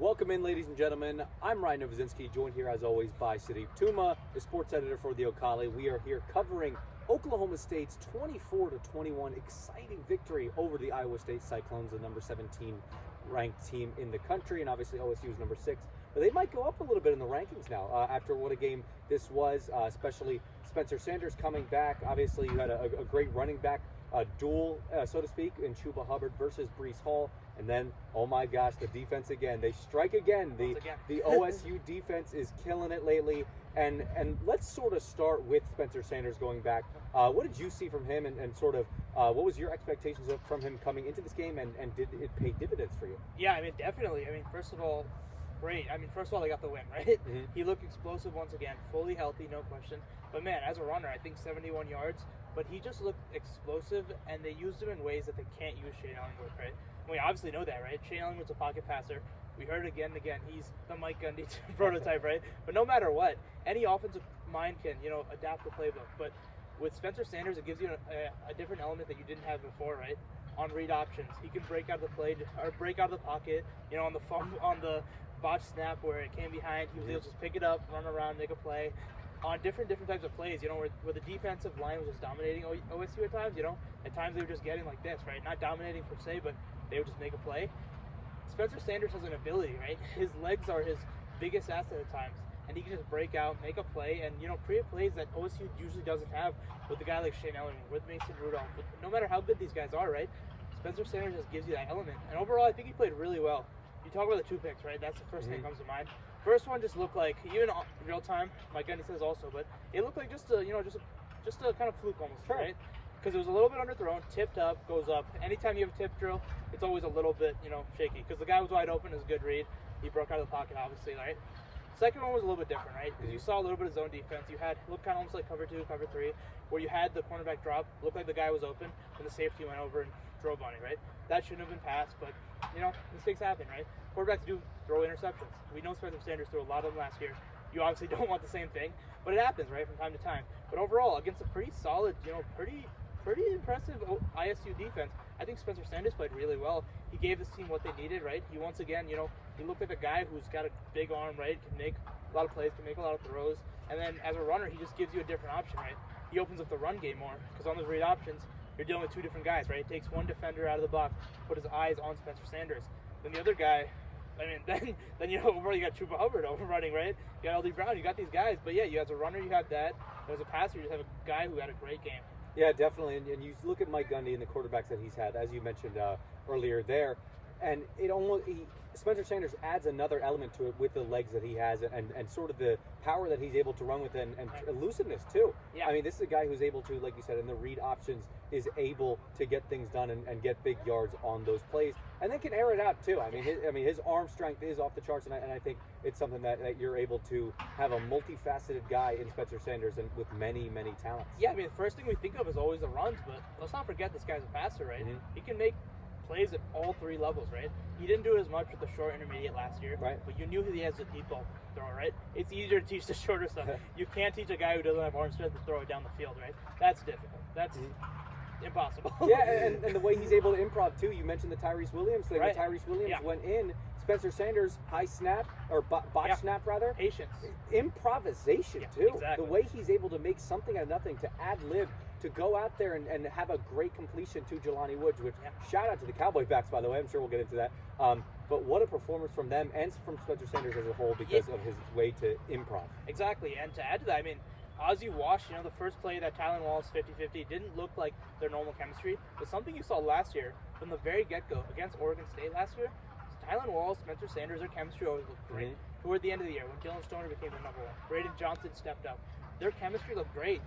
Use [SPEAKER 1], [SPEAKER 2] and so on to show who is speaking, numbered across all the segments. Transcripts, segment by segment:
[SPEAKER 1] Welcome in, ladies and gentlemen. I'm Ryan Novozsinky, joined here as always by Sudeep Tumma, the sports editor for the Ocala. We are here covering Oklahoma State's 24-21 exciting victory over the Iowa State Cyclones, the number 17 ranked team in the country, and obviously OSU is number 6. But they might go up a little bit in the rankings now after what a game this was, especially Spencer Sanders coming back. Obviously, you had a great running back duel, so to speak, in Chuba Hubbard versus Breece Hall. And then, oh my gosh, the defense again. They strike again. The OSU defense is killing it lately. And let's sort of start with Spencer Sanders going back. What did you see from him and sort of what was your expectations from him coming into this game, and did it pay dividends for you?
[SPEAKER 2] Yeah, I mean, definitely. I mean, first of all, great. I mean, first of all, they got the win, right? Mm-hmm. He looked explosive once again, fully healthy, no question. But man, as a runner, I think 71 yards, but he just looked explosive, and they used him in ways that they can't use Shane Ellingwood, right? We obviously know that, right? Shane Ellingwood's a pocket passer. We heard it again and again. He's the Mike Gundy prototype, right? But no matter what, any offensive mind can, adapt the playbook. But with Spencer Sanders, it gives you a different element that you didn't have before, right? On read options, he can break out of the play or break out of the pocket. On the botch snap where it came behind, he was able to just pick it up, run around, make a play. On different types of plays, where the defensive line was just dominating OSU at times, at times they were just getting like this, right? Not dominating per se, but they would just make a play. Spencer Sanders has an ability, right? His legs are his biggest asset at times, and he can just break out, make a play, and create plays that OSU usually doesn't have with a guy like Shane Ellingwood, with Mason Rudolph. But no matter how good these guys are, right? Spencer Sanders just gives you that element, and overall, I think he played really well. You talk about the 2 picks, right? That's the first thing that comes to mind. First one just looked like, even in real time, Mike Gundy says also, but it looked like just a kind of fluke almost, right? Because it was a little bit underthrown, tipped up, goes up. Anytime you have a tip drill, it's always a little bit, shaky. Because the guy was wide open, it was a good read. He broke out of the pocket, obviously, right? Second one was a little bit different, right? Because you saw a little bit of zone defense. You had, looked kind of almost like cover 2, cover 3, where you had the cornerback drop, looked like the guy was open, and the safety went over and drove on it, right? That shouldn't have been passed, but, mistakes happen, right? Quarterbacks do throw interceptions. We know Spencer Sanders threw a lot of them last year. You obviously don't want the same thing, but it happens, right, from time to time. But overall, against a pretty solid, pretty impressive ISU defense, I think Spencer Sanders played really well. He gave this team what they needed, right? He once again, he looked like a guy who's got a big arm, right? Can make a lot of plays, can make a lot of throws. And then as a runner, he just gives you a different option, right? He opens up the run game more, because on those read options, you're dealing with 2 different guys, right? It takes one defender out of the box, put his eyes on Spencer Sanders. Then the other guy, then you got Chuba Hubbard overrunning, right? You got LD Brown, you got these guys. But yeah, you as a runner, you have that. As a passer, you have a guy who had a great game.
[SPEAKER 1] Yeah, definitely. And you look at Mike Gundy and the quarterbacks that he's had, as you mentioned earlier there, and Spencer Sanders adds another element to it with the legs that he has and sort of the power that he's able to run with and elusiveness too. Yeah. I mean, this is a guy who's able to, like you said, in the read options, is able to get things done and get big yards on those plays, and then can air it out too. I mean, his arm strength is off the charts, and I think it's something that you're able to have a multifaceted guy in Spencer Sanders and with many talents.
[SPEAKER 2] Yeah, I mean, the first thing we think of is always the runs, but let's not forget this guy's a passer, right? Mm-hmm. He can make plays at all 3 levels, right? He didn't do it as much with the short intermediate last year, right? But you knew he has a deep ball thrower, right? It's easier to teach the shorter stuff. You can't teach a guy who doesn't have arm strength to throw it down the field, right? That's difficult. That's impossible.
[SPEAKER 1] Yeah, and the way he's able to improv too. You mentioned the Tyrese Williams thing.
[SPEAKER 2] Right.
[SPEAKER 1] Tyrese Williams went in. Spencer Sanders, high snap, or botch snap rather.
[SPEAKER 2] Patience.
[SPEAKER 1] Improvisation too.
[SPEAKER 2] Exactly.
[SPEAKER 1] The way he's able to make something out of nothing, to ad-lib, to go out there and have a great completion to Jelani Woods, which shout out to the Cowboy backs, by the way. I'm sure we'll get into that. But what a performance from them and from Spencer Sanders as a whole because of his way to improv.
[SPEAKER 2] Exactly. And to add to that, I mean, Ozzie Wash, the first play that Tylan Wallace 50-50 didn't look like their normal chemistry, but something you saw last year from the very get-go against Oregon State last year, Tylan Wallace, Spencer Sanders, their chemistry always looked great. Mm-hmm. Toward the end of the year, when Dylan Stoner became the number 1, Braden Johnson stepped up. Their chemistry looked great.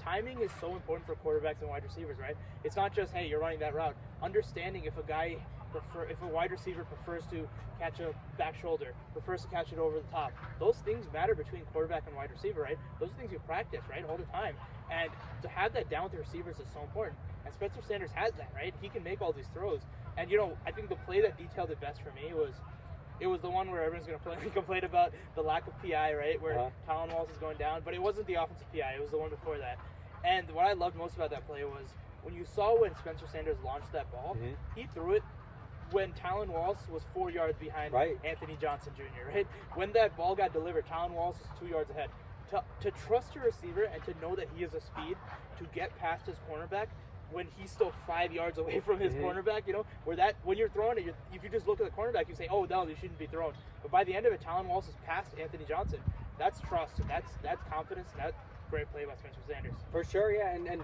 [SPEAKER 2] Timing is so important for quarterbacks and wide receivers, right? It's not just, hey, you're running that route. Understanding if a wide receiver prefers to catch a back shoulder, prefers to catch it over the top. Those things matter between quarterback and wide receiver, right? Those are things you practice, right, all the time. And to have that down with the receivers is so important. And Spencer Sanders has that, right? He can make all these throws. And, I think the play that detailed it best for me was the one where everyone's going to complain about the lack of PI, right? Where Tylan Wallace is going down. But it wasn't the offensive PI. It was the one before that. And what I loved most about that play was when you saw when Spencer Sanders launched that ball, he threw it when Talon Wallace was 4 yards behind
[SPEAKER 1] Right.
[SPEAKER 2] Anthony Johnson Jr., right? When that ball got delivered, Talon Wallace was 2 yards ahead. To trust your receiver and to know that he has a speed to get past his cornerback when he's still 5 yards away from his cornerback, when you're throwing it, if you just look at the cornerback, you say, oh, no, you shouldn't be thrown. But by the end of it, Talon Wallace is past Anthony Johnson. That's trust, and that's confidence, and that's great play by Spencer Sanders.
[SPEAKER 1] For sure, yeah, and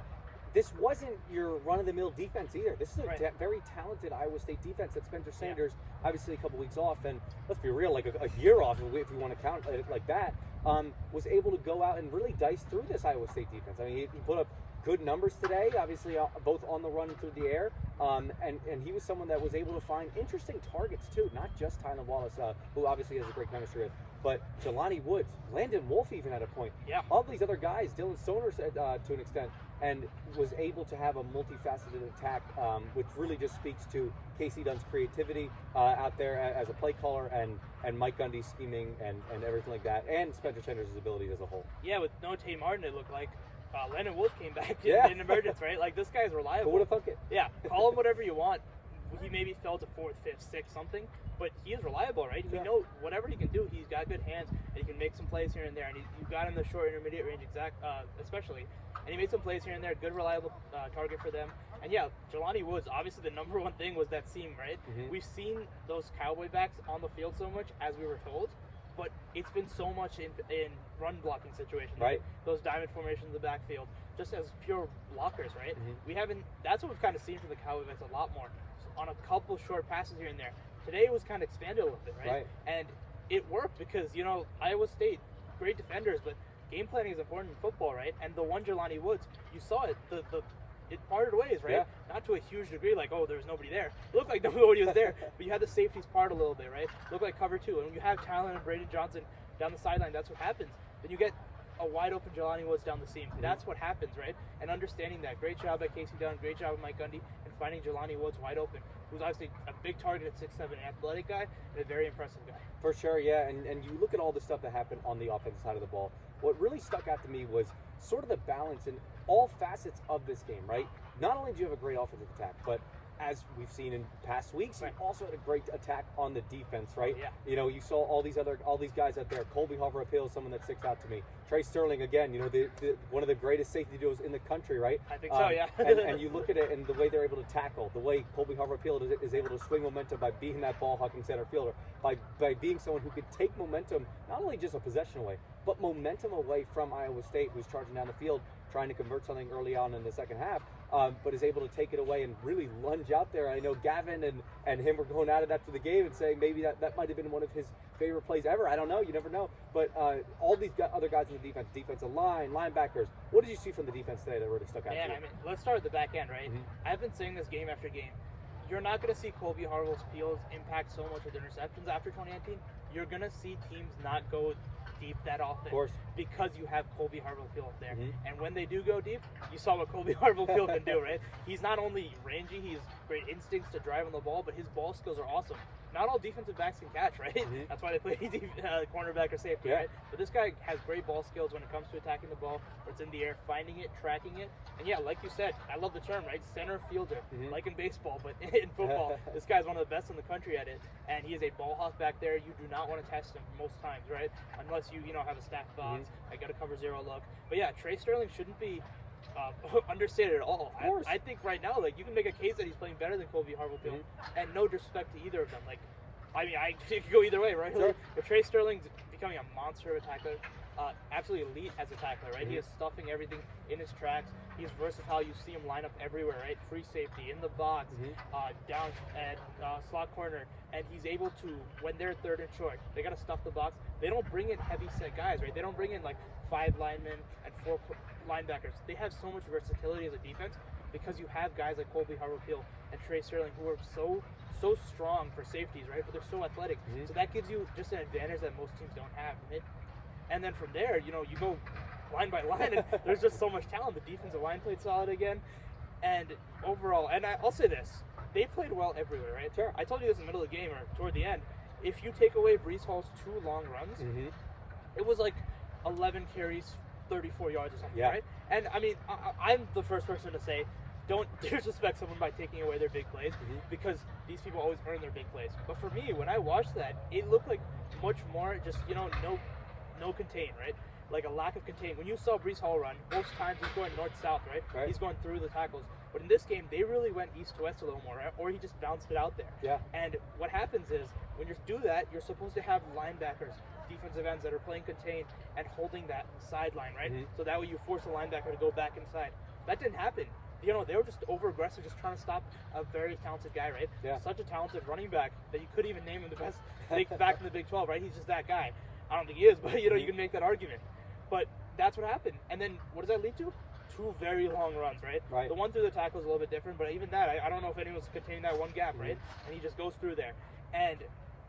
[SPEAKER 1] this wasn't your run-of-the-mill defense either. This is a very talented Iowa State defense that Spencer Sanders, obviously a couple weeks off, and let's be real, like a year off if we want to count it like that, was able to go out and really dice through this Iowa State defense. I mean, he put up good numbers today, obviously both on the run and through the air, and he was someone that was able to find interesting targets too, not just Tylan Wallace, who obviously has a great chemistry with, but Jelani Woods, Landon Wolf even at a point.
[SPEAKER 2] Yeah.
[SPEAKER 1] All these other guys, Dylan Stoner to an extent, and was able to have a multifaceted attack, which really just speaks to Casey Dunn's creativity out there as a play caller, and Mike Gundy's scheming and everything like that, and Spencer Sanders' abilities as a whole.
[SPEAKER 2] Yeah, with no Tay Martin, it looked like Landon Wolf came back in emergence, right? Like, this guy's reliable.
[SPEAKER 1] Who would have thunk it?
[SPEAKER 2] Yeah, call him whatever you want. He maybe fell to 4th, 5th, 6th, something, but he is reliable, right?
[SPEAKER 1] Yeah.
[SPEAKER 2] We know whatever he can do, he's got good hands, and he can make some plays here and there, and you got him the short intermediate range especially, and he made some plays here and there, good reliable target for them. And yeah, Jelani Woods, obviously the number one thing was that seam, right? We've seen those Cowboy backs on the field so much, as we were told, but it's been so much in run blocking situations,
[SPEAKER 1] right?
[SPEAKER 2] Those diamond formations in the backfield, just as pure blockers, right? We haven't. That's what we've kind of seen from the Cowboy backs a lot more, on a couple short passes here and there. Today it was kind of expanded a little bit, right? And it worked because Iowa State, great defenders, but game planning is important in football, right? And the one Jelani Woods, you saw it. It parted ways, right?
[SPEAKER 1] Yeah.
[SPEAKER 2] Not to a huge degree, like, oh, there was nobody there. It looked like nobody was there, but you had the safeties part a little bit, right? Looked like cover 2. And when you have Talon and Braden Johnson down the sideline, that's what happens. Then you get a wide open Jelani Woods down the seam. That's what happens, right? And understanding that. Great job by Casey Dunn, great job by Mike Gundy, and finding Jelani Woods wide open, who's obviously a big target at 6'7", an athletic guy, and a very impressive guy.
[SPEAKER 1] For sure, yeah, and you look at all the stuff that happened on the offensive side of the ball. What really stuck out to me was sort of the balance in all facets of this game, right? Not only do you have a great offensive attack, but as we've seen in past weeks, you also had a great attack on the defense, right?
[SPEAKER 2] Yeah.
[SPEAKER 1] You saw all these guys out there. Colby Harver-Appeal is someone that sticks out to me. Trey Sterling, again, one of the greatest safety duos in the country, right?
[SPEAKER 2] I think so, yeah.
[SPEAKER 1] and you look at it and the way they're able to tackle, the way Colby Harver-Appeal is able to swing momentum by being that ball-hawking center fielder, by being someone who could take momentum, not only just a possession away, but momentum away from Iowa State, who's charging down the field, trying to convert something early on in the second half, but is able to take it away and really lunge out there. I know Gavin and him were going at it after the game and saying maybe that might have been one of his favorite plays ever. I don't know. You never know. But all these other guys in the defense, defensive line, linebackers, what did you see from the defense today that really stuck out to you?
[SPEAKER 2] I mean, let's start at the back end, right? I've been saying this game after game. You're not going to see Colby Harville's impact so much with interceptions after 2019. You're going to see teams not go deep that often,
[SPEAKER 1] of course,
[SPEAKER 2] because you have Colby Harville-Field up there. And when they do go deep, you saw what Colby Harville-Field can do, right? He's not only rangy, he has great instincts to drive on the ball, but his ball skills are awesome. Not all defensive backs can catch, right? That's why they play cornerback or safety, right? But this guy has great ball skills when it comes to attacking the ball, where it's in the air, finding it, tracking it. And yeah, like you said, I love the term, right? Center fielder, like in baseball, but in football, this guy's one of the best in the country at it. And he is a ball hawk back there. You do not want to test him most times, right? Unless you have a stacked box. I got a cover 0 look. But yeah, Trey Sterling shouldn't be understated at all. I think right now, like, you can make a case that he's playing better than Colby Harville-Field, and no disrespect to either of them. Like, I mean, it could go either way, right?
[SPEAKER 1] Sure.
[SPEAKER 2] But Trey Sterling's becoming a monster of a tackler, absolutely elite as a tackler, right? He is stuffing everything in his tracks. He's versatile. You see him line up everywhere, right? Free safety, in the box, down at slot corner, and he's able to, when they're 3rd and short, they got to stuff the box. They don't bring in heavy set guys, right? They don't bring in like 5 linemen and 4 linebackers. They have so much versatility as a defense because you have guys like Colby Harville and Trey Sterling who are so strong for safeties, right? But they're so athletic. So that gives you just an advantage that most teams don't have. And then from there, you go line by line, and there's just so much talent. The defensive line played solid again. And overall, and I'll say this, they played well everywhere, right?
[SPEAKER 1] Sure.
[SPEAKER 2] I told you this in the middle of the game or toward the end. If you take away Breece Hall's 2 long runs, it was like 11 carries, 34 yards or something, right? And I mean, I'm the first person to say don't disrespect someone by taking away their big plays, because these people always earn their big plays. But for me, when I watched that, it looked like much more just, no contain, right? Like a lack of contain. When you saw Breece Hall run, most times he's going north-south, right? He's going through the tackles. But in this game, they really went east-west a little more, right? Or he just bounced it out there.
[SPEAKER 1] Yeah.
[SPEAKER 2] And what happens is, when you do that, you're supposed to have linebackers, defensive ends that are playing contain and holding that sideline, right? So that way you force a linebacker to go back inside. That didn't happen. They were just over-aggressive, just trying to stop a very talented guy, right?
[SPEAKER 1] Yeah.
[SPEAKER 2] Such a talented running back that you couldn't even name him the best back in the Big 12, right? He's just that guy. I don't think he is, but, you can make that argument. But that's what happened. And then what does that lead to? 2 very long runs, right? The one through the tackle is a little bit different, but even that, I don't know if anyone's containing that one gap, right? And he just goes through there. And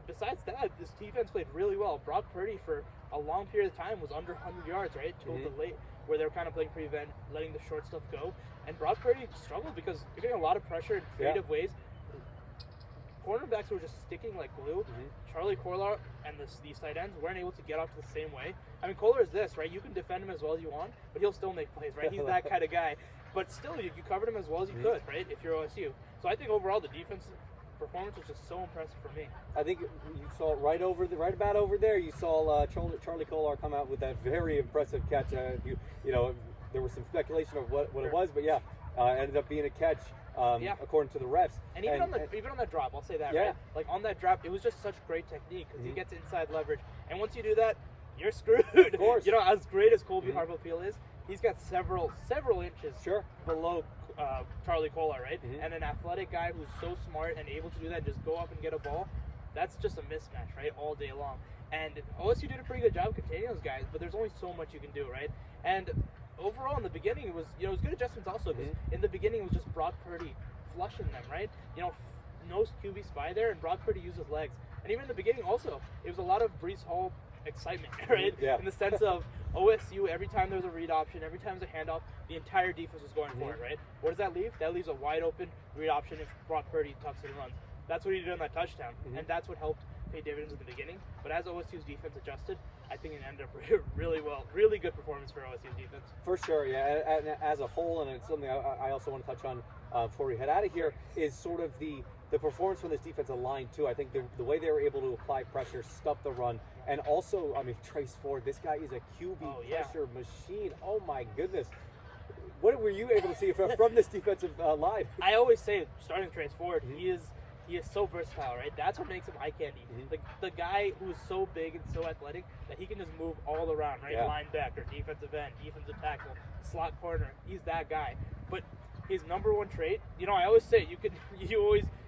[SPEAKER 2] besides that, this defense played really well. Brock Purdy, for a long period of time, was under 100 yards, right? Till the late, where they were kind of playing prevent, letting the short stuff go. And Brock Purdy struggled because you're getting a lot of pressure in creative ways. Cornerbacks were just sticking like glue. Charlie Kolar and these tight ends weren't able to get off the same way. I mean, Kolar is this, right? You can defend him as well as you want, but he'll still make plays, right? He's that kind of guy. But still, you covered him as well as you could, right? If you're OSU. So I think overall the defense performance was just so impressive for me.
[SPEAKER 1] I think you saw right about over there. You saw Charlie Kolar come out with that very impressive catch. There was some speculation of what it was, but ended up being a catch. According to the refs.
[SPEAKER 2] And even on that drop, I'll say that, right? Like on that drop, it was just such great technique because he gets inside leverage. And once you do that, you're screwed.
[SPEAKER 1] Of course.
[SPEAKER 2] As great as Colby Harville-Peel is, he's got several inches below Charlie Kolar, right? And an athletic guy who's so smart and able to do that, just go up and get a ball, that's just a mismatch, right? All day long. And OSU did a pretty good job containing those guys, but there's only so much you can do, right? And overall, in the beginning, it was good adjustments also, because in the beginning it was just Brock Purdy flushing them, right? No QB spy there, and Brock Purdy used his legs. And even in the beginning also, it was a lot of Breece Hall excitement, right? In the sense of OSU, every time there was a read option, every time there was a handoff, the entire defense was going for it, right? What does that leave? That leaves a wide open read option if Brock Purdy tucks it and runs. That's what he did on that touchdown, and that's what helped pay dividends at the beginning. But as OSU's defense adjusted, I think it ended up really well. Really good performance for OSU's defense.
[SPEAKER 1] For sure, yeah. And as a whole, and it's something I also want to touch on before we head out of here, is sort of the performance from this defensive line too. I think the way they were able to apply pressure, stuff the run, and also, I mean, Trace Ford, this guy is a QB pressure machine. Oh my goodness. What were you able to see from this defensive line?
[SPEAKER 2] I always say, starting Trace Ford, he is so versatile, right? That's what makes him eye candy. The guy who is so big and so athletic that he can just move all around, right? Linebacker, defensive end, defensive tackle, slot corner. He's that guy. But his number one trait, I always say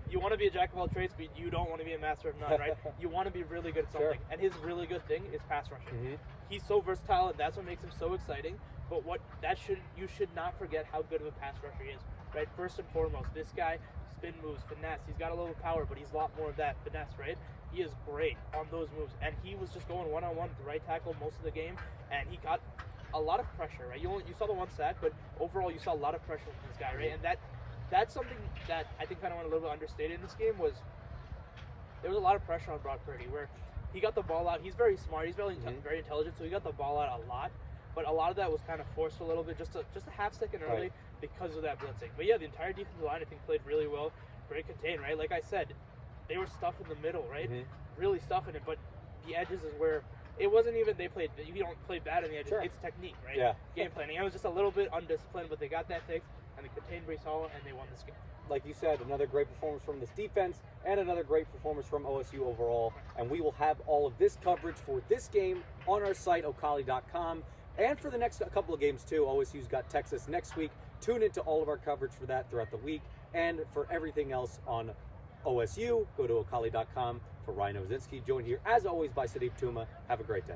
[SPEAKER 2] you want to be a jack of all trades, but you don't want to be a master of none, right? You want to be really good at something. And his really good thing is pass rushing. He's so versatile, and that's what makes him so exciting. But you should not forget how good of a pass rusher he is, right? First and foremost, this guy, spin moves, finesse. He's got a little power, but he's a lot more of that finesse, right? He is great on those moves, and he was just going one-on-one with the right tackle most of the game, and he got a lot of pressure, right? You saw the one sack, but overall you saw a lot of pressure from this guy, right? And that's something that I think kind of went a little bit understated in this game. Was there was a lot of pressure on Brock Purdy, where he got the ball out. He's very smart. He's very intelligent, so he got the ball out a lot. But a lot of that was kind of forced a little bit, just a half second early because of that blitzing. But yeah, the entire defensive line, I think, played really well. Great contain, right? Like I said, they were stuffing the middle, right? Really stuffing it. But the edges is where it wasn't even you don't play bad on the edges. It's technique, right? Game planning. It was just a little bit undisciplined, but they got that fixed, and they contained Breece Hall, and they won this game.
[SPEAKER 1] Like you said, another great performance from this defense and another great performance from OSU overall. And we will have all of this coverage for this game on our site, Ocali.com. And for the next couple of games, too. OSU's got Texas next week. Tune into all of our coverage for that throughout the week. And for everything else on OSU, go to Ocali.com. For Ryan Novozsinky, joined here, as always, by Sudeep Tumma. Have a great day.